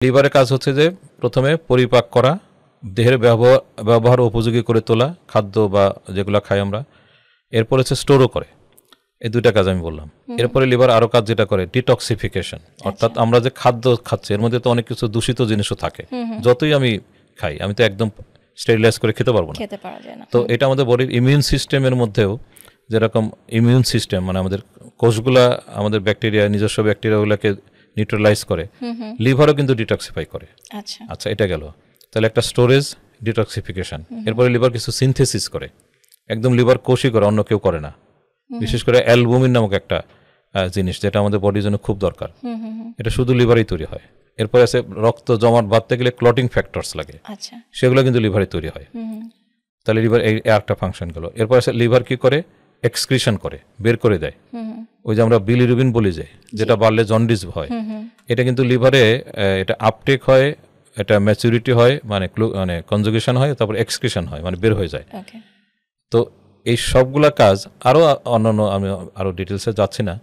লিভারের কাজ হচ্ছে যে প্রথমে পরিপাক করা, দেহের ব্যবহার উপযোগী করে তোলা খাদ্য বা যেগুলো খাই আমরা, এরপর হচ্ছে স্টোরও করে। এই দুইটা কাজ আমি বললাম। এরপরে লিভার আরো কাজ যেটা করে ডিটক্সিফিকেশন, অর্থাৎ আমরা যে খাদ্য খাচ্ছি এর মধ্যে তো অনেক কিছু দূষিত জিনিসও থাকে, যতই আমি খাই আমি তো একদম স্টেরিলাইজ করে খেতে পারবো না। তো এটা আমাদের বডির ইমিউন সিস্টেমের মধ্যেও, যেরকম ইমিউন সিস্টেম মানে আমাদের কোষগুলা আমাদের ব্যাকটেরিয়া নিজস্ব ব্যাকটেরিয়াগুলোকে নিউট্রালাইজ করে, লিভারও কিন্তু ডিটক্সিফাই করে। আচ্ছা, এটা গেল। তাহলে একটা স্টোরেজ, ডিটক্সিফিকেশন। এরপরে লিভার কিছু সিনথেসিস করে, একদম লিভার কোষই করে, অন্য কেউ করে না। বিশেষ করে অ্যালবুমিন নামক একটা জিনিস যেটা আমাদের বডির জন্য খুব দরকার, এটা শুধু লিভারেই তৈরি হয়। এরপরে আছে রক্ত জমাট বাঁধতে গেলে ক্লটিং ফ্যাক্টরস লাগে, সেগুলো কিন্তু লিভারে তৈরি হয়। তাহলে লিভার এই একটা ফাংশন গেল। এরপর আছে লিভার কি করে, এক্সক্রিশন করে, বের করে দেয়। ওই যে আমরা বিলিরুবিন বলি যেটা বাড়লে জন্ডিস হয়, এটা কিন্তু লিভারে এটা আপটেক হয়, এটা ম্যাচুরিটি হয়, মানে কনজুগেশন হয়, তারপর এক্সক্রিশন হয়, মানে বের হয়ে যায়। তো এই সবগুলা কাজ আরও অন্যান্য, আমি আরও ডিটেলসে যাচ্ছি না,